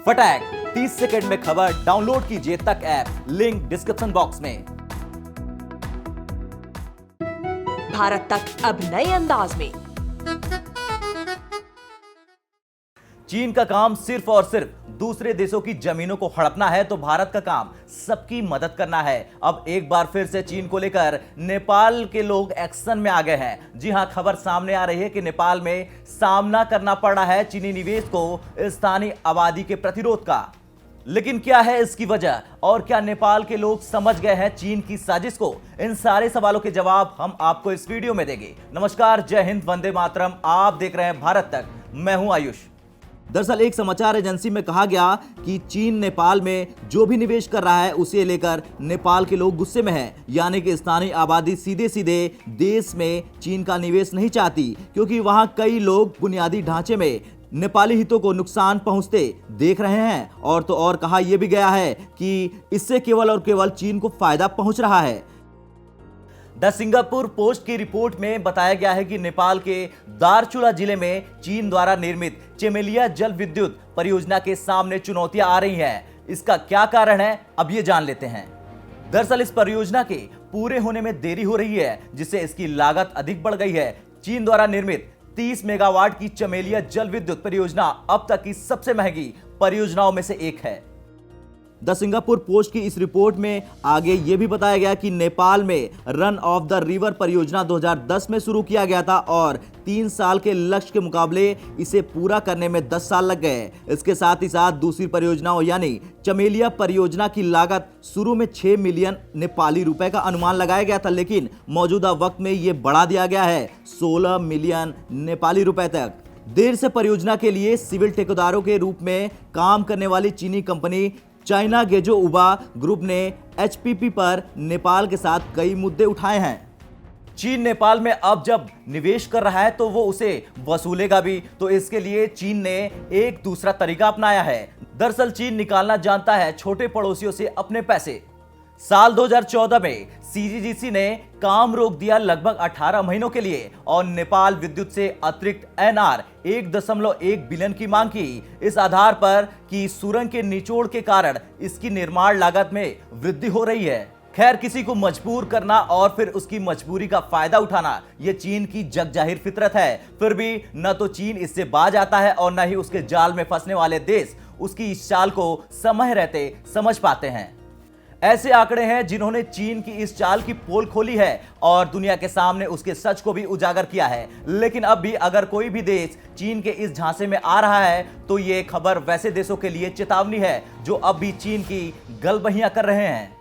फटाक 30 सेकंड में खबर डाउनलोड कीजिए तक ऐप, लिंक डिस्क्रिप्शन बॉक्स में। भारत तक अब नए अंदाज में। चीन का काम सिर्फ और सिर्फ दूसरे देशों की जमीनों को हड़पना है, तो भारत का काम सबकी मदद करना है। अब एक बार फिर से चीन को लेकर नेपाल के लोग एक्शन में आ गए हैं। जी हां, खबर सामने आ रही है कि नेपाल में सामना करना पड़ रहा है चीनी निवेश को स्थानीय आबादी के प्रतिरोध का। लेकिन क्या है इसकी वजह, और क्या नेपाल के लोग समझ गए हैं चीन की साजिश को? इन सारे सवालों के जवाब हम आपको इस वीडियो में देंगे। नमस्कार, जय हिंद, वंदे मातरम। आप देख रहे हैं भारत तक, मैं हूं आयुष। दरअसल एक समाचार एजेंसी में कहा गया कि चीन नेपाल में जो भी निवेश कर रहा है उसे लेकर नेपाल के लोग गुस्से में हैं। यानी कि स्थानीय आबादी सीधे सीधे देश में चीन का निवेश नहीं चाहती, क्योंकि वहां कई लोग बुनियादी ढांचे में नेपाली हितों को नुकसान पहुंचते देख रहे हैं। और तो और कहा यह भी गया है कि इससे केवल और केवल चीन को फायदा पहुंच रहा है। द सिंगापुर पोस्ट की रिपोर्ट में बताया गया है कि नेपाल के दार्चुला जिले में चीन द्वारा निर्मित चमेलिया जल विद्युत परियोजना के सामने चुनौतियां आ रही हैं। इसका क्या कारण है, अब ये जान लेते हैं। दरअसल इस परियोजना के पूरे होने में देरी हो रही है, जिससे इसकी लागत अधिक बढ़ गई है। चीन द्वारा निर्मित 30 मेगावाट की चमेलिया जल विद्युत परियोजना अब तक की सबसे महंगी परियोजनाओं में से एक है। द सिंगापुर पोस्ट की इस रिपोर्ट में आगे यह भी बताया गया कि नेपाल में रन ऑफ द रिवर परियोजना 2010 में शुरू किया गया था और 3 साल के लक्ष्य के मुकाबले इसे पूरा करने में 10 साल लग गए। इसके साथ ही साथ दूसरी परियोजनाओं यानी चमेलिया परियोजना की लागत शुरू में 6 मिलियन नेपाली रुपए का अनुमान लगाया गया था, लेकिन मौजूदा वक्त में यह बढ़ा दिया गया है 16 मिलियन नेपाली रुपए तक। देर से परियोजना के लिए सिविल ठेकेदारों के रूप में काम करने वाली चीनी कंपनी चाइना गेजो उबा ग्रुप ने एचपीपी पर नेपाल के साथ कई मुद्दे उठाए हैं। चीन नेपाल में अब जब निवेश कर रहा है तो वो उसे वसूलेगा भी, तो इसके लिए चीन ने एक दूसरा तरीका अपनाया है। दरअसल चीन निकालना जानता है छोटे पड़ोसियों से अपने पैसे। साल 2014 में सीजीजीसी ने काम रोक दिया लगभग 18 महीनों के लिए और नेपाल विद्युत से अतिरिक्त एनआर 1.1 बिलियन की मांग की, इस आधार पर कि सुरंग के निचोड़ के कारण इसकी निर्माण लागत में वृद्धि हो रही है। खैर, किसी को मजबूर करना और फिर उसकी मजबूरी का फायदा उठाना यह चीन की जग जाहिर फितरत है। फिर भी न तो चीन इससे बाज आता है और न ही उसके जाल में फंसने वाले देश उसकी इस चाल को समय रहते समझ पाते हैं। ऐसे आंकड़े हैं जिन्होंने चीन की इस चाल की पोल खोली है और दुनिया के सामने उसके सच को भी उजागर किया है। लेकिन अब भी अगर कोई भी देश चीन के इस झांसे में आ रहा है तो ये खबर वैसे देशों के लिए चेतावनी है जो अब भी चीन की गलबहियां कर रहे हैं।